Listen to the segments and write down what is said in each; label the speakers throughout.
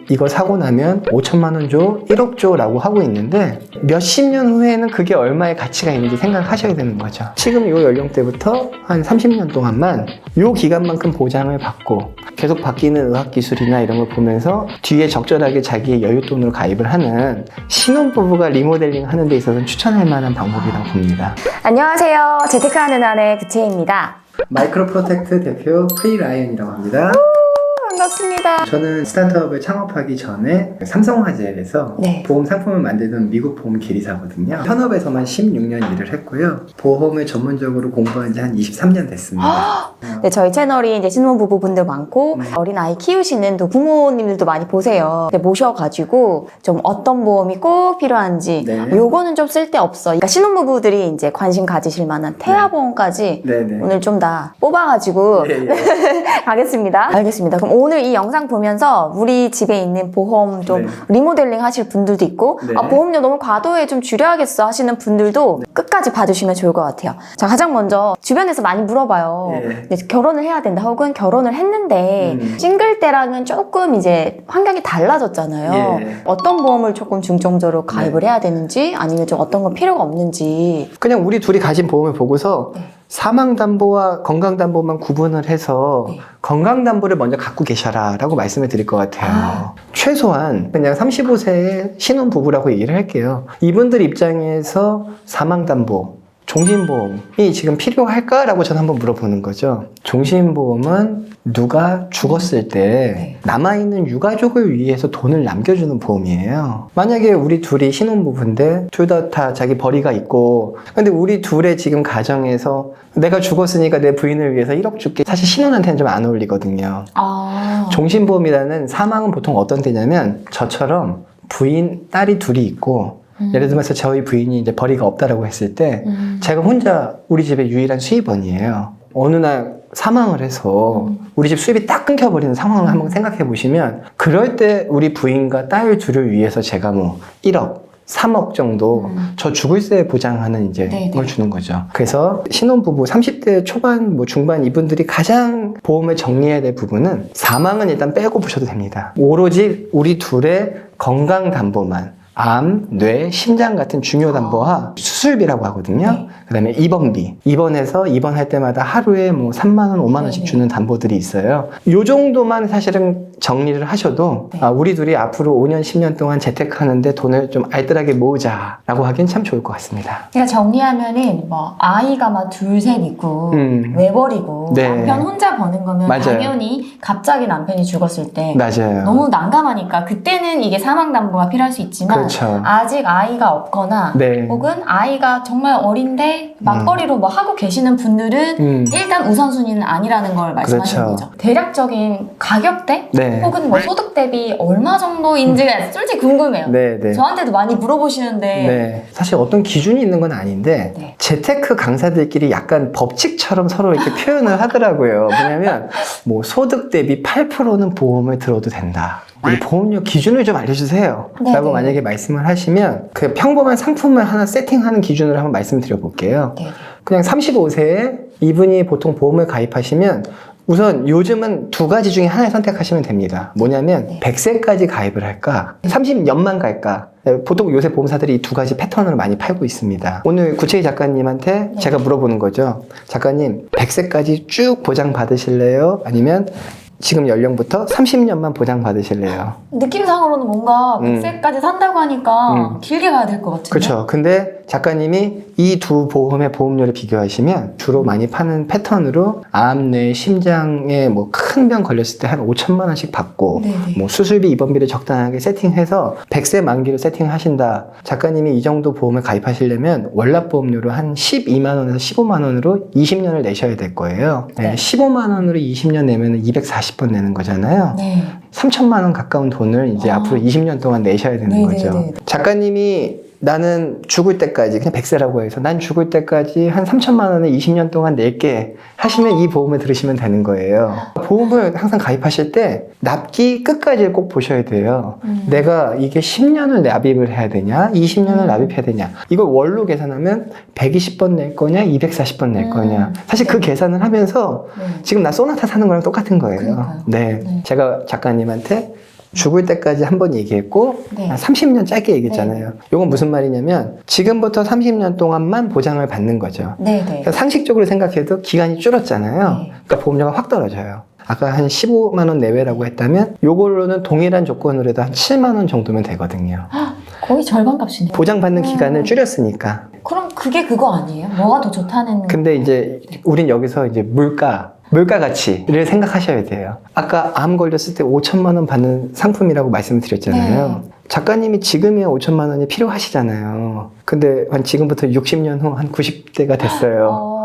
Speaker 1: 이거 사고 나면 5천만 원 줘, 1억 줘라고 하고 있는데 몇십 년 후에는 그게 얼마의 가치가 있는지 생각하셔야 되는 거죠. 지금 이 연령대부터 한 30년 동안만 이 기간만큼 보장을 받고 계속 바뀌는 의학기술이나 이런 걸 보면서 뒤에 적절하게 자기의 여윳돈으로 가입을 하는 신혼부부가 리모델링 하는 데 있어서는 추천할 만한 방법이라고 봅니다.
Speaker 2: 안녕하세요. 재테크하는 아내 부채입니다.
Speaker 1: 마이크로 프로텍트 대표 프리라이언이라고 합니다.
Speaker 2: 반갑습니다.
Speaker 1: 저는 스타트업을 창업하기 전에 삼성화재에서
Speaker 2: 네.
Speaker 1: 보험 상품을 만드는 미국 보험 기리사거든요. 현업에서만 16년 일을 했고요. 보험을 전문적으로 공부한 지 한 23년 됐습니다.
Speaker 2: 네, 저희 채널이 이제 신혼부부분들 많고 어린 아이 키우시는 또 부모님들도 많이 보세요. 네, 모셔가지고 좀 어떤 보험이 꼭 필요한지
Speaker 1: 네.
Speaker 2: 요거는 좀 쓸데없어. 그러니까 신혼부부들이 이제 관심 가지실 만한 태아보험까지
Speaker 1: 네네.
Speaker 2: 오늘 좀 다 뽑아가지고 가겠습니다. 알겠습니다. 그럼 오늘 이 영상 보면서 우리 집에 있는 보험 좀
Speaker 1: 네.
Speaker 2: 리모델링 하실 분들도 있고
Speaker 1: 네.
Speaker 2: 보험료 너무 과도해 좀 줄여야겠어 하시는 분들도 끝까지 봐주시면 좋을 것 같아요. 자, 가장 먼저 주변에서 많이 물어봐요.
Speaker 1: 예.
Speaker 2: 네, 결혼을 해야 된다 혹은 결혼을 했는데 싱글 때랑은 조금 이제 환경이 달라졌잖아요.
Speaker 1: 예.
Speaker 2: 어떤 보험을 조금 중점적으로 가입을 해야 되는지 아니면 좀 어떤 건 필요가 없는지.
Speaker 1: 그냥 우리 둘이 가진 보험을 보고서 사망담보와 건강담보만 구분을 해서 건강담보를 먼저 갖고 계셔라 라고 말씀을 드릴 것 같아요. 최소한 그냥 35세의 신혼부부라고 얘기를 할게요. 이분들 입장에서 사망담보, 종신보험이 지금 필요할까라고 저는 한번 물어보는 거죠. 종신보험은 누가 죽었을 때 남아있는 유가족을 위해서 돈을 남겨주는 보험이에요. 만약에 우리 둘이 신혼부부인데 둘 다 자기 벌이가 있고 근데 우리 둘의 지금 가정에서 내가 죽었으니까 내 부인을 위해서 1억 줄게. 사실 신혼한테는 좀 안 어울리거든요. 종신보험이라는 사망은 보통 어떤 때냐면 저처럼 부인, 딸이 둘이 있고 예를 들면서 저희 부인이 이제 벌이가 없다라고 했을 때 제가 혼자 우리 집의 유일한 수입원이에요. 어느 날 사망을 해서 우리 집 수입이 딱 끊겨버리는 상황을 한번 생각해 보시면 그럴 때 우리 부인과 딸 둘을 위해서 제가 뭐 1억 3억 정도 저 죽을 새 보장하는 이제 걸 주는 거죠. 그래서 신혼부부 30대 초반 뭐 중반 이분들이 가장 보험을 정리해야 될 부분은 사망은 일단 빼고 보셔도 됩니다. 오로지 우리 둘의 건강담보만 암, 뇌, 심장 같은 중요 담보와 수술비라고 하거든요. 그 다음에 입원비. 입원해서 입원할 때마다 하루에 뭐 3만 원, 5만 원씩 주는 담보들이 있어요. 요 정도만 사실은 정리를 하셔도 우리 둘이 앞으로 5년, 10년 동안 재테크하는데 돈을 좀 알뜰하게 모으자라고 하기엔 참 좋을 것 같습니다.
Speaker 2: 그러니까 정리하면은 뭐 아이가 막 둘, 셋 있고 외벌이고 남편 혼자 버는 거면
Speaker 1: 맞아요.
Speaker 2: 당연히 갑자기 남편이 죽었을 때
Speaker 1: 맞아요.
Speaker 2: 너무 난감하니까 그때는 이게 사망담보가 필요할 수 있지만
Speaker 1: 그렇죠.
Speaker 2: 아직 아이가 없거나 혹은 아이가 정말 어린데 맞벌이로 뭐 하고 계시는 분들은 일단 우선순위는 아니라는 걸 말씀하시는 거죠. 대략적인 가격대? 혹은 뭐 소득 대비 얼마 정도인지가 솔직히 궁금해요. 저한테도 많이 물어보시는데
Speaker 1: 사실 어떤 기준이 있는 건 아닌데 재테크 강사들끼리 약간 법칙처럼 서로 이렇게 표현을 하더라고요. 왜냐면 뭐 소득 대비 8%는 보험을 들어도 된다. 우리 보험료 기준을 좀 알려주세요 라고 만약에 말씀을 하시면 그 평범한 상품을 하나 세팅하는 기준으로 한번 말씀드려 볼게요. 그냥 35세에 이분이 보통 보험을 가입하시면 우선 요즘은 두 가지 중에 하나를 선택하시면 됩니다. 뭐냐면 100세까지 가입을 할까 30년만 갈까. 보통 요새 보험사들이 이 두 가지 패턴으로 많이 팔고 있습니다. 오늘 구채희 작가님한테 제가 물어보는 거죠. 작가님 100세까지 쭉 보장 받으실래요? 아니면 지금 연령부터 30년만 보장 받으실래요?
Speaker 2: 느낌상으로는 뭔가 100세까지 산다고 하니까 길게 가야 될 것 같은데.
Speaker 1: 그렇죠. 근데 작가님이 이 두 보험의 보험료를 비교하시면 주로 많이 파는 패턴으로 암, 뇌, 심장에 뭐 큰 병 걸렸을 때 한 5천만 원씩 받고 뭐 수술비, 입원비를 적당하게 세팅해서 100세 만기로 세팅하신다. 작가님이 이 정도 보험을 가입하시려면 월납보험료로 한 12만 원에서 15만 원으로 20년을 내셔야 될 거예요. 15만 원으로 20년 내면 240번 내는 거잖아요. 3천만 원 가까운 돈을 이제 앞으로 20년 동안 내셔야 되는 거죠. 작가님이 나는 죽을 때까지 그냥 100세라고 해서 난 죽을 때까지 한 3천만 원을 20년 동안 낼게 하시면 이 보험을 들으시면 되는 거예요. 보험을 항상 가입하실 때 납기 끝까지 꼭 보셔야 돼요. 내가 이게 10년을 납입을 해야 되냐 20년을 납입해야 되냐 이걸 월로 계산하면 120번 낼 거냐 240번 낼 거냐 사실 그 계산을 하면서 지금 나 소나타 사는 거랑 똑같은 거예요. 제가 작가님한테 죽을 때까지 한 번 얘기했고
Speaker 2: 네.
Speaker 1: 한 30년 짧게 얘기했잖아요. 이건 무슨 말이냐면 지금부터 30년 동안만 보장을 받는 거죠.
Speaker 2: 네, 네.
Speaker 1: 그러니까 상식적으로 생각해도 기간이 줄었잖아요.
Speaker 2: 네.
Speaker 1: 그러니까 보험료가 확 떨어져요. 아까 한 15만 원 내외라고 했다면 요걸로는 동일한 조건으로 해도 한 7만 원 정도면 되거든요.
Speaker 2: 거의 절반 값이네요.
Speaker 1: 보장받는 기간을 줄였으니까.
Speaker 2: 그럼 그게 그거 아니에요? 뭐가 더 좋다는.
Speaker 1: 근데 이제 우린 여기서 이제 물가 가치를 생각하셔야 돼요. 아까 암 걸렸을 때 5천만 원 받는 상품이라고 말씀을 드렸잖아요.
Speaker 2: 네.
Speaker 1: 작가님이 지금이야 5천만 원이 필요하시잖아요. 근데 한 지금부터 60년 후 한 90대가 됐어요.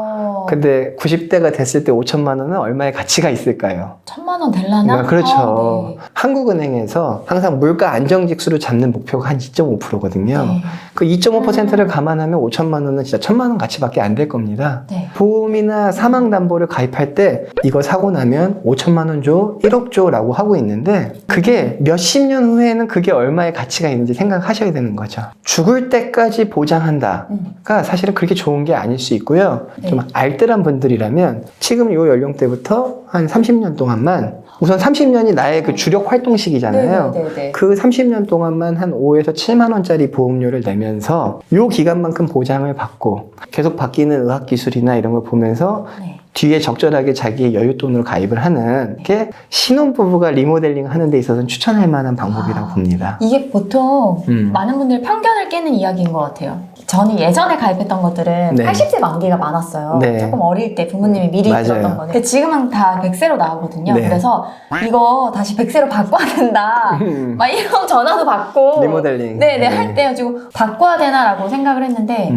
Speaker 1: 근데 90대가 됐을 때 5천만 원은 얼마의 가치가 있을까요?
Speaker 2: 1,000만 원 될라나?
Speaker 1: 그렇죠.
Speaker 2: 네.
Speaker 1: 한국은행에서 항상 물가 안정직수를 잡는 목표가 한 2.5%거든요.
Speaker 2: 네.
Speaker 1: 그 2.5%를 감안하면 5천만 원은 진짜 1,000만 원 가치밖에 안 될 겁니다.
Speaker 2: 네.
Speaker 1: 보험이나 사망담보를 가입할 때 이거 사고 나면 5천만 원 줘, 1억 줘라고 하고 있는데 그게 몇십 년 후에는 그게 얼마의 가치가 있는지 생각하셔야 되는 거죠. 죽을 때까지 보장한다가 사실은 그렇게 좋은 게 아닐 수 있고요.
Speaker 2: 네.
Speaker 1: 좀 알뜰한 분들이라면 지금 이 연령대부터 한 30년 동안만 우선 30년이 나의 그 주력 활동 시기잖아요.
Speaker 2: 네네네.
Speaker 1: 그 30년 동안만 한 5에서 7만 원짜리 보험료를 내면서 이 기간만큼 보장을 받고 계속 바뀌는 의학기술이나 이런 걸 보면서
Speaker 2: 네.
Speaker 1: 뒤에 적절하게 자기의 여윳돈으로 가입을 하는 게 신혼부부가 리모델링 하는 데 있어서는 추천할 만한 방법이라고 봅니다.
Speaker 2: 이게 보통 많은 분들이 편견을 깨는 이야기인 것 같아요. 저는 예전에 가입했던 것들은
Speaker 1: 네.
Speaker 2: 80세 만기가 많았어요.
Speaker 1: 네.
Speaker 2: 조금 어릴 때 부모님이 미리
Speaker 1: 맞아요.
Speaker 2: 들었던 거는. 근데 지금은 다 100세로 나오거든요.
Speaker 1: 네.
Speaker 2: 그래서 이거 다시 100세로 바꿔야 된다. 막 이런 전화도 받고.
Speaker 1: 리모델링.
Speaker 2: 네네, 할 때 지금 바꿔야 되나라고 생각을 했는데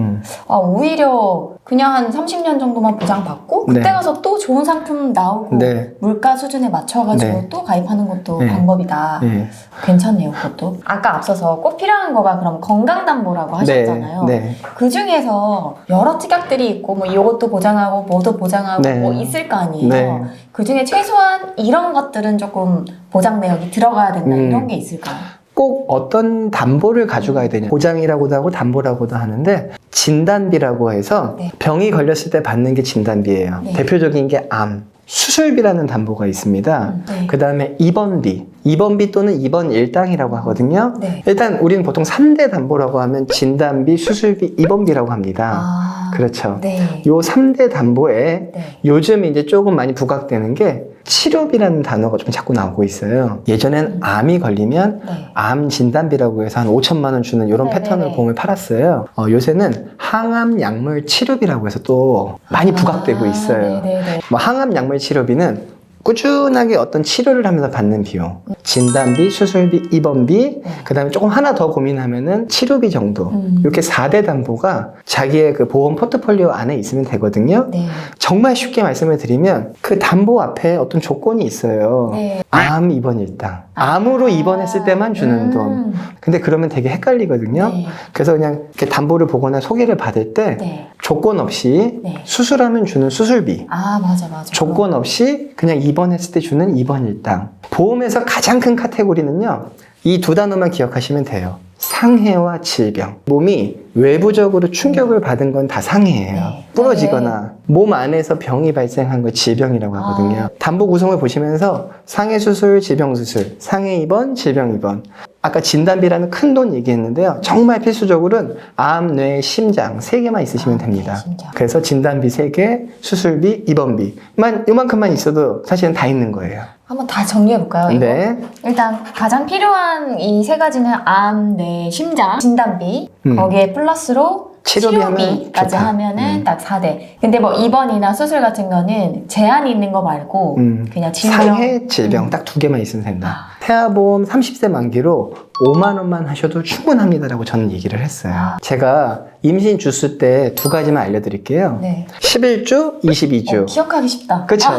Speaker 2: 오히려 그냥 한 30년 정도만 보장받고 그때
Speaker 1: 네.
Speaker 2: 가서 또 좋은 상품 나오고
Speaker 1: 네.
Speaker 2: 물가 수준에 맞춰가지고
Speaker 1: 네.
Speaker 2: 또 가입하는 것도
Speaker 1: 네.
Speaker 2: 방법이다.
Speaker 1: 네.
Speaker 2: 괜찮네요, 그것도. 아까 앞서서 꼭 필요한 거가 그럼 건강담보라고 하셨잖아요.
Speaker 1: 네.
Speaker 2: 그 중에서 여러 특약들이 있고 뭐 이것도 보장하고 뭐도 보장하고
Speaker 1: 네.
Speaker 2: 뭐 있을 거 아니에요.
Speaker 1: 네.
Speaker 2: 그 중에 최소한 이런 것들은 조금 보장 내역이 들어가야 된다 이런 게 있을까요?
Speaker 1: 꼭 어떤 담보를 가져가야 되냐. 보장이라고도 하고 담보라고도 하는데 진단비라고 해서
Speaker 2: 네.
Speaker 1: 병이 걸렸을 때 받는 게 진단비예요.
Speaker 2: 네.
Speaker 1: 대표적인 게 암. 수술비라는 담보가 있습니다.
Speaker 2: 네.
Speaker 1: 그 다음에 입원비 또는 입원 일당이라고 하거든요.
Speaker 2: 네.
Speaker 1: 일단 우리는 보통 3대 담보라고 하면 진단비, 수술비, 입원비라고 합니다.
Speaker 2: 아,
Speaker 1: 그렇죠.
Speaker 2: 네.
Speaker 1: 요 3대 담보에
Speaker 2: 네.
Speaker 1: 요즘 이제 조금 많이 부각되는 게 치료비라는 단어가 좀 자꾸 나오고 있어요. 예전엔 암이 걸리면
Speaker 2: 네.
Speaker 1: 암 진단비라고 해서 한 5천만 원 주는 이런
Speaker 2: 네네네.
Speaker 1: 패턴으로 보험을 팔았어요. 요새는 항암 약물 치료비라고 해서 또 많이 부각되고 있어요.
Speaker 2: 네네네.
Speaker 1: 뭐 항암 약물 치료비는 꾸준하게 어떤 치료를 하면서 받는 비용, 진단비, 수술비, 입원비,
Speaker 2: 네.
Speaker 1: 그 다음에 조금 하나 더 고민하면은 치료비 정도. 이렇게 4대 담보가 자기의 그 보험 포트폴리오 안에 있으면 되거든요.
Speaker 2: 네.
Speaker 1: 정말 쉽게 말씀을 드리면 그 담보 앞에 어떤 조건이 있어요.
Speaker 2: 네.
Speaker 1: 암 입원 일당. 암으로 입원했을 때만 주는 돈. 근데 그러면 되게 헷갈리거든요.
Speaker 2: 네.
Speaker 1: 그래서 그냥 이렇게 담보를 보거나 소개를 받을 때
Speaker 2: 네.
Speaker 1: 조건 없이
Speaker 2: 네.
Speaker 1: 수술하면 주는 수술비.
Speaker 2: 아, 맞아.
Speaker 1: 조건 없이 그냥 입원했을 때 주는 입원 일당. 보험에서 가장 큰 카테고리는요. 이 두 단어만 기억하시면 돼요. 상해와 질병. 몸이 외부적으로 충격을 받은 건 다 상해예요.
Speaker 2: 네.
Speaker 1: 부러지거나 몸 안에서 병이 발생한 거 질병이라고 하거든요. 담보 구성을 보시면서 상해 수술, 질병 수술, 상해 입원, 질병 입원. 아까 진단비라는 큰 돈 얘기했는데요. 정말 필수적으로는 암, 뇌, 심장 3개만 있으시면 됩니다.
Speaker 2: 심장.
Speaker 1: 그래서 진단비 3개, 수술비, 입원비만 요만큼만 있어도 사실은 다 있는 거예요.
Speaker 2: 한번 다 정리해볼까요? 이거?
Speaker 1: 네.
Speaker 2: 일단 가장 필요한 이 세 가지는 암, 뇌, 심장, 진단비 거기에 플러스로 치료비까지
Speaker 1: 좋다.
Speaker 2: 하면은 딱 4대. 근데 뭐 입원이나 수술 같은 거는 제한이 있는 거 말고 그냥 질병.
Speaker 1: 상해, 질병 딱 2개만 있으면 된다. 태아보험 30세 만기로 5만 원만 하셔도 충분합니다라고 저는 얘기를 했어요. 제가 임신 주수 때 2가지만 알려드릴게요.
Speaker 2: 네.
Speaker 1: 11주, 22주.
Speaker 2: 기억하기 쉽다.
Speaker 1: 그렇죠.